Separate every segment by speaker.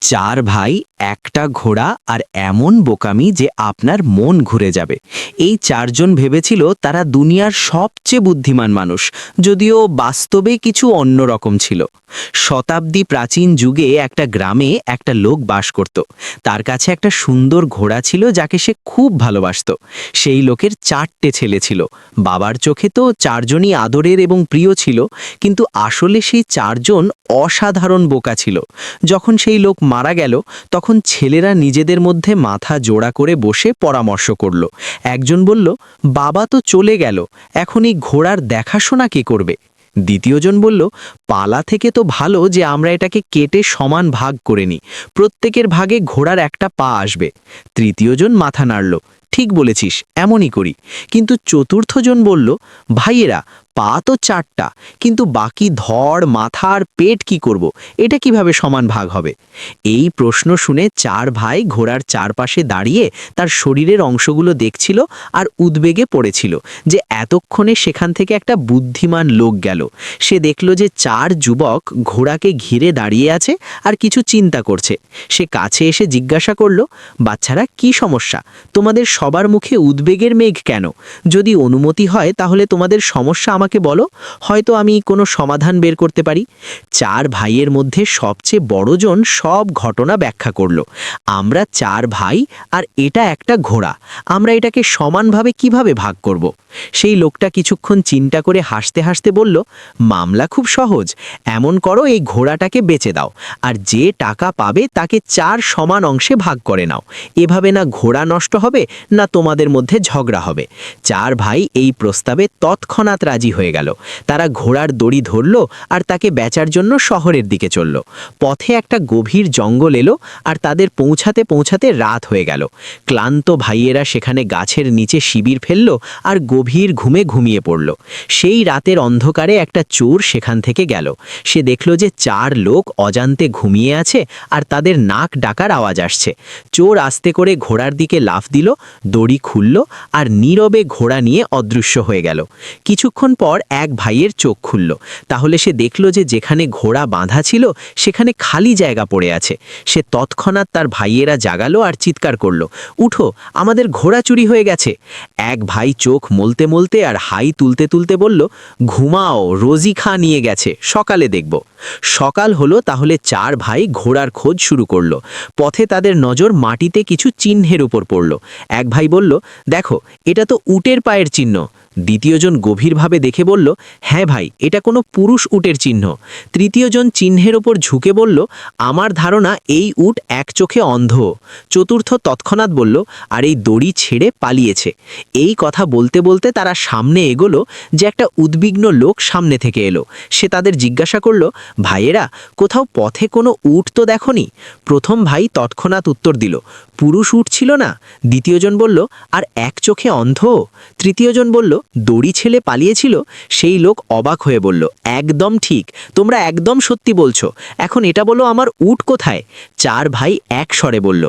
Speaker 1: চার ভাই, একটা ঘোড়া আর এমন বোকামি যে আপনার মন ঘুরে যাবে। এই চারজন ভেবেছিল তারা দুনিয়ার সবচেয়ে বুদ্ধিমান মানুষ, যদিও বাস্তবে কিছু অন্যরকম ছিল। শতাব্দী প্রাচীন যুগে একটা গ্রামে একটা লোক বাস করত। তার কাছে একটা সুন্দর ঘোড়া ছিল যাকে সে খুব ভালোবাসত। সেই লোকের চারটে ছেলে ছিল। বাবার চোখে তো চারজনই আদরের এবং প্রিয় ছিল, কিন্তু আসলে সেই চারজন অসাধারণ বোকা ছিল। যখন সেই লোক মারা গেল, তখন ছেলেরা নিজেদের মধ্যে মাথা জোড়া করে বসে পরামর্শ করল। একজন বলল, বাবা তো চলে গেল, এখন এই ঘোড়ার দেখাশোনা কে করবে? দ্বিতীয়জন বলল, পালা থেকে তো ভালো যে আমরা এটাকে কেটে সমান ভাগ করে নিই, প্রত্যেকের ভাগে ঘোড়ার একটা পা আসবে। তৃতীয়জন মাথা নাড়ল, ঠিক বলেছিস, এমনই করি। কিন্তু চতুর্থজন বলল, ভাইয়েরা, পা তো চারটা, কিন্তু বাকি ধড়, মাথা আর পেট কি করব? এটা কিভাবে সমান ভাগ হবে? এই প্রশ্ন শুনে চার ভাই ঘোড়ার চারপাশে দাঁড়িয়ে তার শরীরের অংশগুলো দেখছিল আর উদ্বেগে পড়েছিল যে এতক্ষণে সেখান থেকে একটা বুদ্ধিমান লোক গেল। সে দেখল যে চার যুবক ঘোড়াকে ঘিরে দাঁড়িয়ে আছে আর কিছু চিন্তা করছে। সে কাছে এসে জিজ্ঞাসা করল, বাচ্চারা, কি সমস্যা? তোমাদের সবার মুখে উদ্বেগের মেঘ কেন? যদি অনুমতি হয় তাহলে তোমাদের সমস্যা আমাকে বলো, হয়তো আমি কোনো সমাধান বের করতে পারি। চার ভাইয়ের মধ্যে সবচেয়ে বড়জন সব ঘটনা ব্যাখ্যা করল। আমরা চার ভাই, আর এটা একটা ঘোড়া, আমরা এটাকে সমানভাবে কিভাবে ভাগ করব? সেই লোকটা কিছুক্ষণ চিন্তা করে হাসতে হাসতে বলল, মামলা খুব সহজ। এমন করো, এই ঘোড়াটাকে বেচে দাও, আর যে টাকা পাবে তাকে চার সমান অংশে ভাগ করে নাও। এভাবে না ঘোড়া নষ্ট হবে, না তোমাদের মধ্যে ঝগড়া হবে। চার ভাই এই প্রস্তাবে তৎক্ষণাৎ রাজি হয়ে গেল। তারা ঘোড়ার দড়ি ধরল আর তাকে বেচার জন্য শহরের দিকে চলল। পথে একটা গভীর জঙ্গল এলো আর তাদের পৌঁছাতে পৌঁছাতে রাত হয়ে গেল। ক্লান্ত ভাইয়েরা সেখানে গাছের নিচে শিবির ফেলল আর গভীর ঘুমে ঘুমিয়ে পড়ল। সেই রাতের অন্ধকারে একটা চোর সেখান থেকে গেল। সে দেখল যে চার লোক অজান্তে ঘুমিয়ে আছে আর তাদের নাক ডাকার আওয়াজ আসছে। চোর আস্তে করে ঘোড়ার দিকে লাফ দিল, দড়ি খুলল আর নীরবে ঘোড়া নিয়ে অদৃশ্য হয়ে গেল। কিছুক্ষণ পর এক ভাইয়ের চোখ খুলল। তাহলে সে দেখল যে যেখানে ঘোড়া বাঁধা ছিল সেখানে খালি জায়গা পড়ে আছে। সে তৎক্ষণাৎ তার ভাইয়েরা জাগালো আর চিৎকার করল, উঠো, আমাদের ঘোড়া চুরি হয়ে গেছে। এক ভাই চোখ মলতে মলতে আর হাই তুলতে তুলতে বলল, ঘুমাও, রোজি খা নিয়ে গেছে, সকালে দেখব। সকাল হলো, তাহলে চার ভাই ঘোড়ার খোঁজ শুরু করল। পথে তাদের নজর মাটিতে কিছু চিহ্নের উপর পড়ল। এক ভাই বলল, দেখো, এটা তো উটের পায়ের চিহ্ন। দ্বিতীয়জন গভীরভাবে দেখে বলল, হ্যাঁ ভাই, এটা কোনো পুরুষ উটের চিহ্ন। তৃতীয়জন চিহ্নের ওপর ঝুঁকে বলল, আমার ধারণা এই উট এক চোখে অন্ধ। চতুর্থ তৎক্ষণাৎ বলল, আর এই দড়ি ছেড়ে পালিয়েছে। এই কথা বলতে বলতে তারা সামনে এগোলো যে একটা উদ্বিগ্ন লোক সামনে থেকে এলো। সে তাদের জিজ্ঞাসা করল, ভাইয়েরা, কোথাও পথে কোনো উট তো দেখনি? প্রথম ভাই তৎক্ষণাৎ উত্তর দিল, পুরুষ উট ছিল না। দ্বিতীয়জন বলল, আর এক চোখে অন্ধ? তৃতীয়জন বলল, দড়ি ছেলে পালিয়েছিল। সেই লোক অবাক হয়ে বলল, একদম ঠিক, তোমরা একদম সত্যি বলছো। এখন এটা বলো, আমার উট কোথায়? চার ভাই এক স্বরে বলল,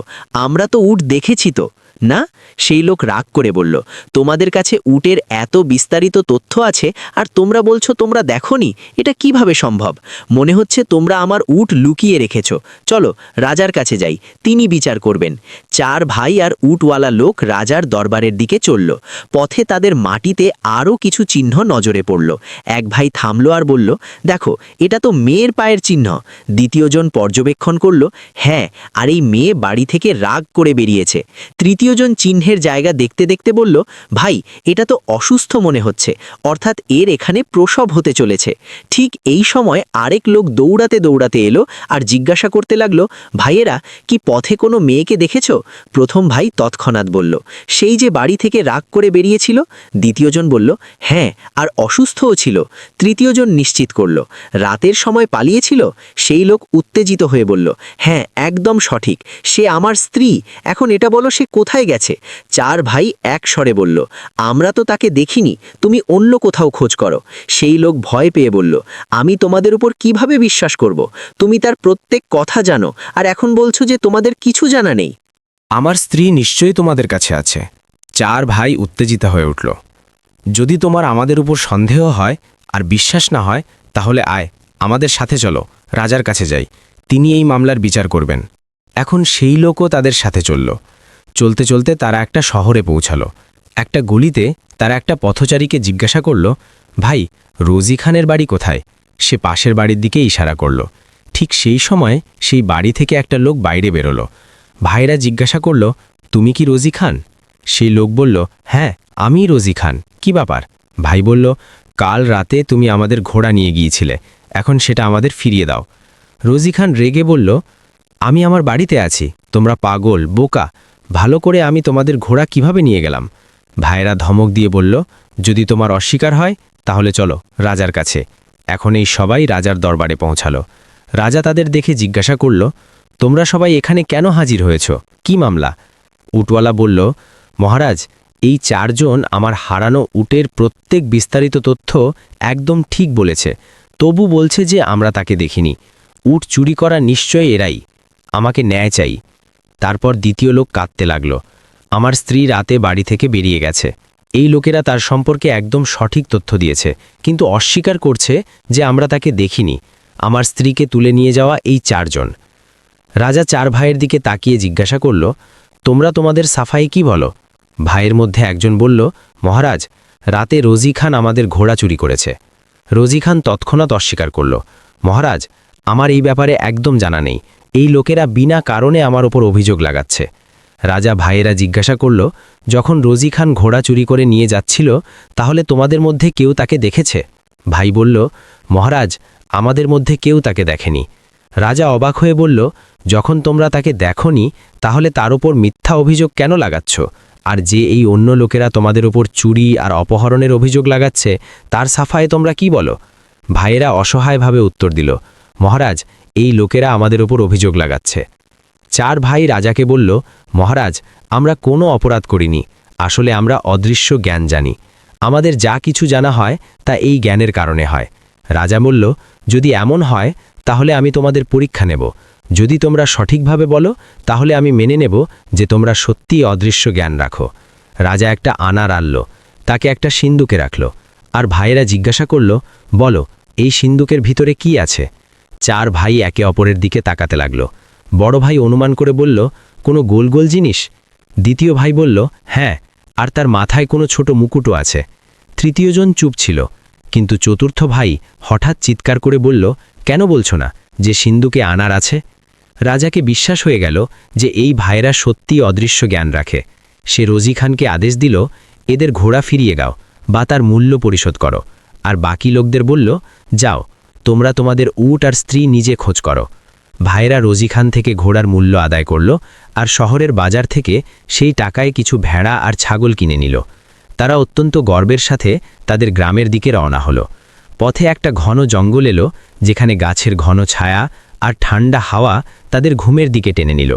Speaker 1: আমরা তো উট দেখেছি তো। না? সেই লোক রাগ করে বলল, তোমাদের কাছে উটের এত বিস্তারিত তথ্য আছে আর তোমরা বলছো তোমরা দেখোনি? এটা কিভাবে সম্ভব? মনে হচ্ছে তোমরা আমার উট লুকিয়ে রেখেছ। চলো রাজার কাছে যাই, তিনি বিচার করবেন। চার ভাই আর উটওয়ালা লোক রাজার দরবারের দিকে চলল। পথে তাদের মাটিতে আরও কিছু চিহ্ন নজরে পড়ল। এক ভাই থামলো আর বলল, দেখো, এটা তো মেয়ের পায়ের চিহ্ন। দ্বিতীয়জন পর্যবেক্ষণ করল, হ্যাঁ, আর এই মেয়ে বাড়ি থেকে রাগ করে বেরিয়েছে। তৃতীয়জন চিহ্নের জায়গা দেখতে দেখতে বলল, ভাই, এটা তো অসুস্থ মনে হচ্ছে, অর্থাৎ এর এখানে প্রসব হতে চলেছে। ঠিক এই সময় আরেক লোক দৌড়াতে দৌড়াতে এলো আর জিজ্ঞাসা করতে লাগলো, ভাইয়েরা, কি পথে কোনো মেয়েকে দেখেছ? প্রথম ভাই তৎক্ষণাৎ বলল, সেই যে বাড়ি থেকে রাগ করে বেরিয়েছিল। দ্বিতীয়জন বলল, হ্যাঁ, আর অসুস্থও ছিল। তৃতীয়জন নিশ্চিত করল, রাতের সময় পালিয়েছিল। সেই লোক উত্তেজিত হয়ে বলল, হ্যাঁ, একদম সঠিক, সে আমার স্ত্রী। এখন এটা বলো, সে কোথায় গেছে? চার ভাই এক স্বরে বলল, আমরা তো তাকে দেখিনি, তুমি অন্য কোথাও খোঁজ করো। সেই লোক ভয় পেয়ে বলল, আমি তোমাদের উপর কিভাবে বিশ্বাস করব? তুমি তার প্রত্যেক কথা জানো, আর এখন বলছো যে তোমাদের কিছু জানা নেই।
Speaker 2: আমার স্ত্রী নিশ্চয়ই তোমাদের কাছে আছে। চার ভাই উত্তেজিত হয়ে উঠল। যদি তোমার আমাদের উপর সন্দেহ হয় আর বিশ্বাস না হয়, তাহলে আয়, আমাদের সাথে চলো, রাজার কাছে যাই, তিনি এই মামলার বিচার করবেন। এখন সেই লোকও তাদের সাথে চলল। চলতে চলতে তারা একটা শহরে পৌঁছালো। একটা গলিতে তারা একটা পথচারীকে জিজ্ঞাসা করল, ভাই, রোজি খানের বাড়ি কোথায়? সে পাশের বাড়ির দিকে ইশারা করল। ঠিক সেই সময় সেই বাড়ি থেকে একটা লোক বাইরে বেরোলো। ভাইরা জিজ্ঞাসা করল, তুমি কি রোজি খান? সেই লোক বলল, হ্যাঁ, আমিই রোজি খান। কি ব্যাপার? ভাই বলল, কাল রাতে তুমি আমাদের ঘোড়া নিয়ে গিয়েছিলে, এখন সেটা আমাদের ফিরিয়ে দাও। রোজি খান রেগে বলল, আমি আমার বাড়িতে আছি, তোমরা পাগল, বোকা, ভালো করে আমি তোমাদের ঘোড়া কিভাবে নিয়ে গেলাম? ভাইরা ধমক দিয়ে বলল, যদি তোমার অস্বীকার হয় তাহলে চলো রাজার কাছে। এখন এই সবাই রাজার দরবারে পৌঁছালো। রাজা তাদের দেখে জিজ্ঞাসা করল, তোমরা সবাই এখানে কেন হাজির হয়েছ? কি মামলা? উটওয়ালা বলল, মহারাজ, এই 4 জন আমার হারানো উটের প্রত্যেক বিস্তারিত তথ্য একদম ঠিক বলেছে, তবু বলছে যে আমরা তাকে দেখিনি। উট চুরি করা নিশ্চয়ই এরাই, আমাকে ন্যায় চাই। তারপর দ্বিতীয় লোক কাঁদতে লাগল, আমার স্ত্রী রাতে বাড়ি থেকে বেরিয়ে গেছে। এই লোকেরা তার সম্পর্কে একদম সঠিক তথ্য দিয়েছে, কিন্তু অস্বীকার করছে যে আমরা তাকে দেখিনি। আমার স্ত্রীকে তুলে নিয়ে যাওয়া এই 4 জন। রাজা 4 ভাইয়ের দিকে তাকিয়ে জিজ্ঞাসা করল, তোমরা তোমাদের সাফাই কি বলো? ভাইয়ের মধ্যে একজন বলল, মহারাজ, রাতে রোজি খান আমাদের ঘোড়া চুরি করেছে। রোজি খান তৎক্ষণাৎ অস্বীকার করল, মহারাজ, আমার এই ব্যাপারে একদম জানা নেই, এই লোকেরা বিনা কারণে আমার ওপর অভিযোগ লাগাচ্ছে। রাজা ভাইয়েরা জিজ্ঞাসা করল, যখন রোজি খান ঘোড়া চুরি করে নিয়ে যাচ্ছিল, তাহলে তোমাদের মধ্যে কেউ তাকে দেখেছে? ভাই বলল, মহারাজ, আমাদের মধ্যে কেউ তাকে দেখেনি। রাজা অবাক হয়ে বলল, যখন তোমরা তাকে দেখোনি, তাহলে তার ওপর মিথ্যা অভিযোগ কেন লাগাচ্ছ? আর যে এই অন্য লোকেরা তোমাদের ওপর চুরি আর অপহরণের অভিযোগ লাগাচ্ছে, তার সাফায়ে তোমরা কি বলো? ভাইয়েরা অসহায়ভাবে উত্তর দিল, মহারাজ, এই লোকেরা আমাদের ওপর অভিযোগ লাগাচ্ছে। 4 ভাই রাজাকে বলল, মহারাজ, আমরা কোনো অপরাধ করিনি, আসলে আমরা অদৃশ্য জ্ঞান জানি। আমাদের যা কিছু জানা হয় তা এই জ্ঞানের কারণে হয়। রাজা বলল, যদি এমন হয় তাহলে আমি তোমাদের পরীক্ষা নেব। যদি তোমরা সঠিকভাবে বলো তাহলে আমি মেনে নেব যে তোমরা সত্যিই অদৃশ্য জ্ঞান রাখো। রাজা একটা আনার আনল, তাকে একটা সিন্দুকে রাখল, আর ভাইয়েরা জিজ্ঞাসা করল, বলো, এই সিন্দুকের ভিতরে কি আছে? 4 ভাই একে অপরের দিকে তাকাতে লাগল। বড় ভাই অনুমান করে বলল, কোনো গোল গোল জিনিস। দ্বিতীয় ভাই বলল, হ্যাঁ, আর তার মাথায় কোনো ছোট মুকুটও আছে। তৃতীয় জন চুপ ছিল, কিন্তু চতুর্থ ভাই হঠাৎ চিৎকার করে বলল, কেন বলছো না যে সিন্দুকে আনার আছে? রাজাকে বিশ্বাস হয়ে গেল যে এই ভাইয়েরা সত্যিই অদৃশ্য জ্ঞান রাখে। সে রোজি খানকে আদেশ দিল, এদের ঘোড়া ফিরিয়ে দাও বা তার মূল্য পরিশোধ করো। আর বাকি লোকদের বলল, যাও, তোমরা তোমাদের উট আর স্ত্রী নিজে খোঁজ করো। ভাইয়েরা রোজি খান থেকে ঘোড়ার মূল্য আদায় করল, আর শহরের বাজার থেকে সেই টাকায় কিছু ভেড়া আর ছাগল কিনে নিল। তারা অত্যন্ত গর্বের সাথে তাদের গ্রামের দিকে রওনা হলো। পথে একটা ঘন জঙ্গল এলো, যেখানে গাছের ঘন ছায়া আর ঠান্ডা হাওয়া তাদের ঘুমের দিকে টেনে নিল।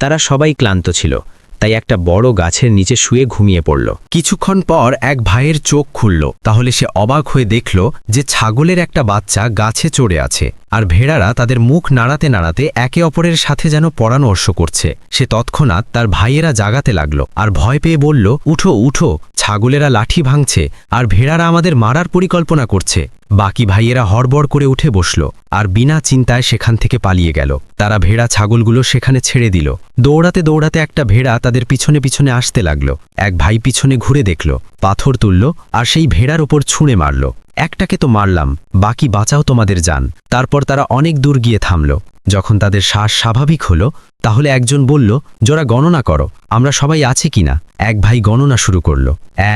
Speaker 2: তারা সবাই ক্লান্ত ছিল, তাই একটা বড় গাছের নিচে শুয়ে ঘুমিয়ে পড়ল। কিছুক্ষণ পর এক ভাইয়ের চোখ খুলল, তাহলে সে অবাক হয়ে দেখল যে ছাগলের একটা বাচ্চা গাছে চড়ে আছে, আর ভেড়ারা তাদের মুখ নাড়াতে নাড়াতে একে অপরের সাথে যেন পরামর্শ করছে। সে তৎক্ষণাৎ তার ভাইয়েরা জাগাতে লাগলো আর ভয় পেয়ে বলল, উঠো উঠো, ছাগলেরা লাঠি ভাঙছে আর ভেড়ারা আমাদের মারার পরিকল্পনা করছে। বাকি ভাইয়েরা হড়বড় করে উঠে বসল আর বিনা চিন্তায় সেখান থেকে পালিয়ে গেল। তারা ভেড়া ছাগলগুলো সেখানে ছেড়ে দিল। দৌড়াতে দৌড়াতে একটা ভেড়া তাদের পিছনে পিছনে আসতে লাগলো। এক ভাই পিছনে ঘুরে দেখল, পাথর তুলল আর সেই ভেড়ার ওপর ছুঁড়ে মারল। একটাকে তো মারলাম, বাকি বাঁচাও তোমাদের যান। তারপর তারা অনেক দূর গিয়ে থামল। যখন তাদের শ্বাস স্বাভাবিক হলো, তাহলে একজন বলল, জোরা গণনা করো, আমরা সবাই আছি কিনা। এক ভাই গণনা শুরু করল,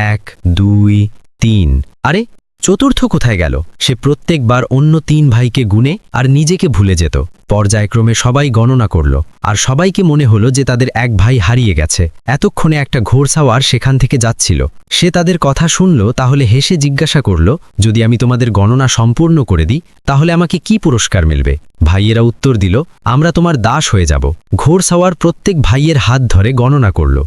Speaker 2: 1, 2, 3। আরে, চতুর্থ কোথায় গেল? সে প্রত্যেকবার অন্য 3 ভাইকে গুনে আর নিজেকে ভুলে যেত। পর্যায়ক্রমে সবাই গণনা করল, আর সবাইকে মনে হলো যে তাদের এক ভাই হারিয়ে গেছে। এতক্ষণে একটা ঘোড়সাওয়ার সেখান থেকে যাচ্ছিল। সে তাদের কথা শুনল, তাহলে হেসে জিজ্ঞাসা করল, যদি আমি তোমাদের গণনা সম্পূর্ণ করে দিই তাহলে আমাকে কি পুরস্কার মিলবে? ভাইয়েরা উত্তর দিল, আমরা তোমার দাস হয়ে যাব। ঘোড়সাওয়ার প্রত্যেক ভাইয়ের হাত ধরে গণনা করল,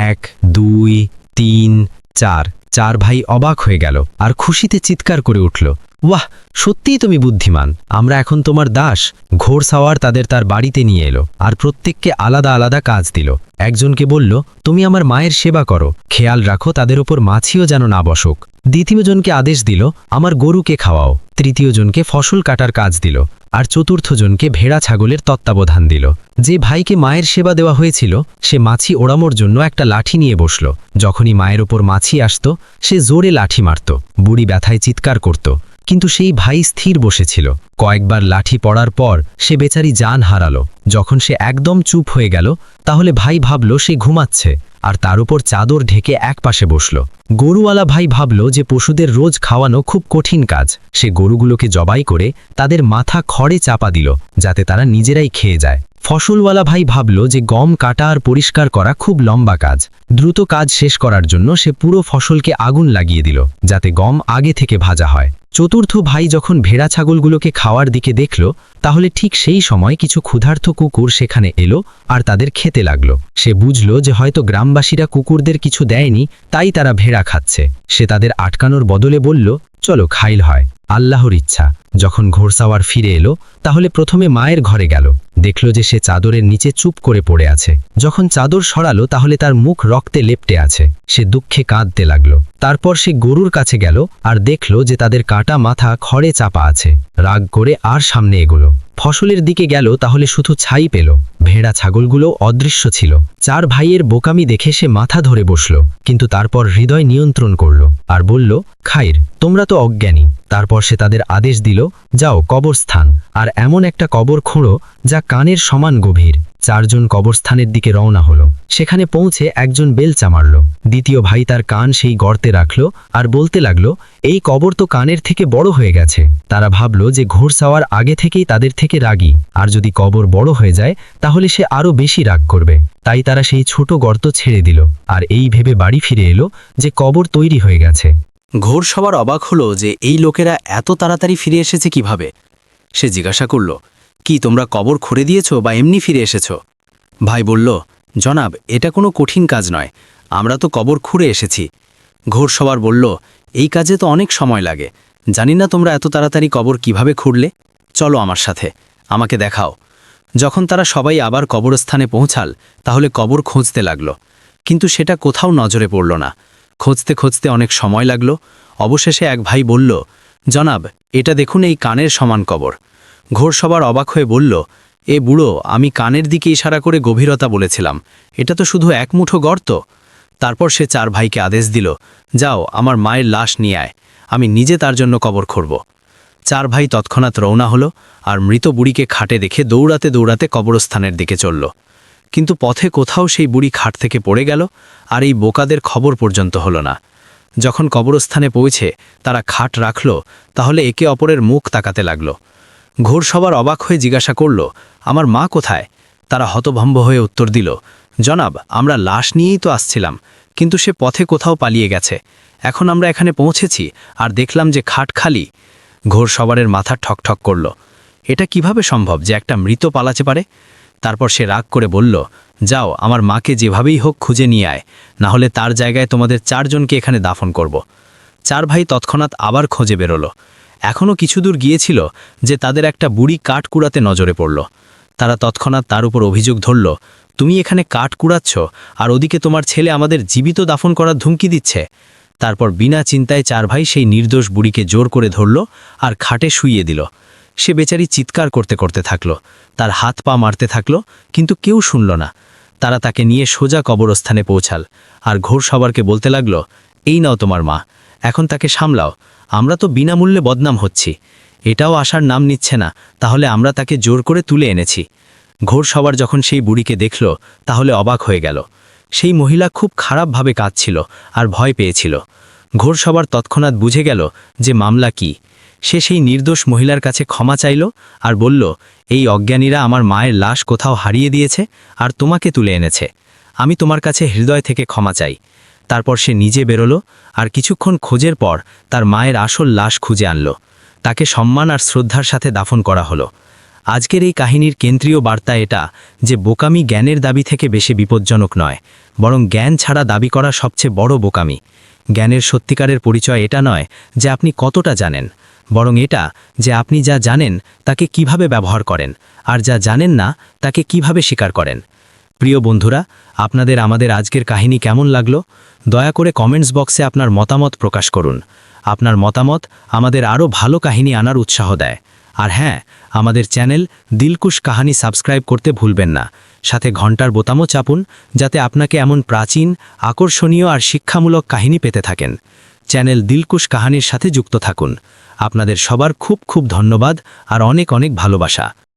Speaker 2: 1, 2, 3, 4। 4 ভাই অবাক হয়ে গেল আর খুশিতে চিৎকার করে উঠল, ওয়াহ, সত্যিই তুমি বুদ্ধিমান, আমরা এখন তোমার দাস। ঘোড়সাওয়ার তাদের তার বাড়িতে নিয়ে এলো আর প্রত্যেককে আলাদা আলাদা কাজ দিল। একজনকে বলল, তুমি আমার মায়ের সেবা করো, খেয়াল রাখো তাদের ওপর মাছিও যেন না বসুক। দ্বিতীয় জনকে আদেশ দিল, আমার গরুকে খাওয়াও। তৃতীয় জনকে ফসল কাটার কাজ দিল, আর চতুর্থজনকে ভেড়া ছাগলের তত্ত্বাবধান দিল। যে ভাইকে মায়ের সেবা দেওয়া হয়েছিল সে মাছি ওড়ানোর জন্য একটা লাঠি নিয়ে বসল। যখনই মায়ের ওপর মাছি আসত সে জোরে লাঠি মারত, বুড়ি ব্যথায় চিৎকার করত, কিন্তু সেই ভাই স্থির বসেছিল। কয়েকবার লাঠি পড়ার পর সে বেচারি জান হারালো। যখন সে একদম চুপ হয়ে গেল তাহলে ভাই ভাবল সে ঘুমাচ্ছে, আর তার উপর চাদর ঢেকে একপাশে বসল। গরুওয়ালা ভাই ভাবল যে পশুদের রোজ খাওয়ানো খুব কঠিন কাজ। সে গরুগুলোকে জবাই করে তাদের মাথা খড়ে চাপা দিল যাতে তারা নিজেরাই খেয়ে যায়। ফসলওয়ালা ভাই ভাবল যে গম কাটা আর পরিষ্কার করা খুব লম্বা কাজ। দ্রুত কাজ শেষ করার জন্য সে পুরো ফসলকে আগুন লাগিয়ে দিল যাতে গম আগে থেকে ভাজা হয়। চতুর্থ ভাই যখন ভেড়া ছাগলগুলোকে খাওয়ার দিকে দেখল তাহলে ঠিক সেই সময় কিছু ক্ষুধার্ত কুকুর সেখানে এলো আর তাদের খেতে লাগলো। সে বুঝল যে হয়তো গ্রামবাসীরা কুকুরদের কিছু দেয়নি, তাই তারা ভেড়া খাচ্ছে। সে তাদের আটকানোর বদলে বলল, চলো খাইল হয়, আল্লাহর ইচ্ছা। যখন ঘোড়সাওয়ার ফিরে এলো তাহলে প্রথমে মায়ের ঘরে গেল, দেখল যে সে চাদরের নিচে চুপ করে পড়ে আছে। যখন চাদর সরালো তাহলে তার মুখ রক্তে লেপ্টে আছে। সে দুঃখে কাঁদতে লাগলো। তারপর সে গরুর কাছে গেল আর দেখল যে তাদের কাটা মাথা খড়ে চাপা আছে। রাগ করে আর সামনে এগোলো। ফসলের দিকে গেল তাহলে শুধু ছাই পেল। ভেড়া ছাগলগুলো অদৃশ্য ছিল। চার ভাইয়ের বোকামি দেখে সে মাথা ধরে বসল, কিন্তু তারপর হৃদয় নিয়ন্ত্রণ করল আর বলল, খাইর, তোমরা তো অজ্ঞানী। তারপর সে তাদের আদেশ দিল, যাও কবরস্থান আর এমন একটা কবর খোঁড়ো যা কানের সমান গভীর। চারজন কবরস্থানের দিকে রওনা হলো। সেখানে পৌঁছে একজন বেলচা মারল। দ্বিতীয় ভাই তার কান সেই গর্তে রাখল আর বলতে লাগলো, এই কবর তো কানের থেকে বড় হয়ে গেছে। তারা ভাবল যে ঘোড়সাওয়ার আগে থেকেই তাদের থেকে রাগী, আর যদি কবর বড় হয়ে যায় তাহলে সে আরো বেশি রাগ করবে। তাই তারা সেই ছোট গর্ত ছেড়ে দিল আর এই ভেবে বাড়ি ফিরে এলো যে কবর তৈরি হয়ে গেছে।
Speaker 1: ঘোড়সওয়ার অবাক হলো যে এই লোকেরা এত তাড়াতাড়ি ফিরে এসেছে কিভাবে। সে জিজ্ঞাসা করল, কি তোমরা কবর খুঁড়ে দিয়েছ বা এমনি ফিরে এসেছ? ভাই বলল, জনাব, এটা কোনো কঠিন কাজ নয়, আমরা তো কবর খুঁড়ে এসেছি। ঘোড়সওয়ার বলল, এই কাজে তো অনেক সময় লাগে, জানি না তোমরা এত তাড়াতাড়ি কবর কিভাবে খুঁড়লে। চলো আমার সাথে, আমাকে দেখাও। যখন তারা সবাই আবার কবরস্থানে পৌঁছাল তাহলে কবর খুঁজতে লাগলো, কিন্তু সেটা কোথাও নজরে পড়ল না। খুঁজতে খুঁজতে অনেক সময় লাগলো। অবশেষে এক ভাই বলল, জনাব, এটা দেখুন, এই কানের সমান কবর। ঘোড়সওয়ার অবাক হয়ে বলল, এ বুড়ো, আমি কানের দিকে ইশারা করে গভীরতা বলেছিলাম, এটা তো শুধু এক মুঠো গর্ত। তারপর সে চার ভাইকে আদেশ দিল, যাও আমার মায়ের লাশ নিয়ে আয়, আমি নিজে তার জন্য কবর খুঁড়ব। চার ভাই তৎক্ষণাৎ রওনা হলো আর মৃত বুড়িকে খাটে দেখে দৌড়াতে দৌড়াতে কবরস্থানের দিকে চলল। কিন্তু পথে কোথাও সেই বুড়ি খাট থেকে পড়ে গেল আর এই বোকাদের খবর পর্যন্ত হলো না। যখন কবরস্থানে পৌঁছে তারা খাট রাখল তাহলে একে অপরের মুখ তাকাতে লাগল। ঘোড়সওয়ার অবাক হয়ে জিজ্ঞাসা করল, আমার মা কোথায়? তারা হতভম্ব হয়ে উত্তর দিল, জনাব, আমরা লাশ নিয়েই তো আসছিলাম, কিন্তু সে পথে কোথাও পালিয়ে গেছে। এখন আমরা এখানে পৌঁছেছি আর দেখলাম যে খাট খালি। ঘোড়সওয়ারের মাথা ঠকঠক করল। এটা কিভাবে সম্ভব যে একটা মৃত পালাতে পারে? তারপর সে রাগ করে বলল, যাও আমার মাকে যেভাবেই হোক খুঁজে নিয়ে আয়, না হলে তার জায়গায় তোমাদের চারজনকে এখানে দাফন করব। চার ভাই তৎক্ষণাৎ আবার খোঁজে বেরোলো। এখনও কিছু দূর গিয়েছিল যে তাদের একটা বুড়ি কাঠ কুড়াতে নজরে পড়ল। তারা তৎক্ষণাৎ তার উপর অভিযোগ ধরল, তুমি এখানে কাঠ কুড়াচ্ছ আর ওদিকে তোমার ছেলে আমাদের জীবিত দাফন করার ধুমকি দিচ্ছে। তারপর বিনা চিন্তায় চার ভাই সেই নির্দোষ বুড়িকে জোর করে ধরল আর খাটে শুইয়ে দিল। সে বেচারি চিৎকার করতে করতে থাকল, তার হাত পা মারতে থাকল, কিন্তু কেউ শুনল না। তারা তাকে নিয়ে সোজা কবরস্থানে পৌঁছাল আর ঘোড়সওয়ারকে বলতে লাগল, এই নাও তোমার মা, এখন তাকে সামলাও, আমরা তো বিনামূল্যে বদনাম হচ্ছি, এটাও আসার নাম নিচ্ছে না, তাহলে আমরা তাকে জোর করে তুলে এনেছি। ঘোড়সওয়ার যখন সেই বুড়িকে দেখল তাহলে অবাক হয়ে গেল। সেই মহিলা খুব খারাপভাবে কাঁদছিল আর ভয় পেয়েছিল। ঘোড়সওয়ার তৎক্ষণাৎ বুঝে গেল যে মামলা কি। সে সেই নির্দোষ মহিলার কাছে ক্ষমা চাইল আর বলল, এই অজ্ঞানীরা আমার মায়ের লাশ কোথাও হারিয়ে দিয়েছে আর তোমাকে তুলে এনেছে, আমি তোমার কাছে হৃদয় থেকে ক্ষমা চাই। তারপর সে নিজে বেরোলো আর কিছুক্ষণ খোঁজের পর তার মায়ের আসল লাশ খুঁজে আনল। তাকে সম্মান আর শ্রদ্ধার সাথে দাফন করা হলো। আজকের এই কাহিনীর কেন্দ্রীয় বার্তা এটা যে বোকামি জ্ঞানের দাবি থেকে বেশি বিপজ্জনক নয়, বরং জ্ঞান ছাড়া দাবি করা সবচেয়ে বড় বোকামি। জ্ঞানের সত্যিকারের পরিচয় এটা নয় যে আপনি কতটা জানেন, বরং এটা যে আপনি যা জানেন তাকে কিভাবে ব্যবহার করেন আর যা জানেন না তাকে কিভাবে স্বীকার করেন। প্রিয় বন্ধুরা, আপনাদের আমাদের আজকের কাহিনী কেমন লাগলো? দয়া করে কমেন্টস বক্সে আপনার মতামত প্রকাশ করুন। আপনার মতামত আমাদের আরও ভালো কাহিনী আনার উৎসাহ দেয়।
Speaker 2: আর হ্যাঁ, আমাদের চ্যানেল দিলকুশ কাহানি সাবস্ক্রাইব করতে ভুলবেন না, সাথে ঘন্টার বোতামও চাপুন, যাতে আপনাকে এমন প্রাচীন, আকর্ষণীয় আর শিক্ষামূলক কাহিনী পেতে থাকেন। চ্যানেল দিলকুশ কাহানির সাথে যুক্ত থাকুন। আপনাদের সবার খুব খুব ধন্যবাদ আর অনেক অনেক ভালোবাসা।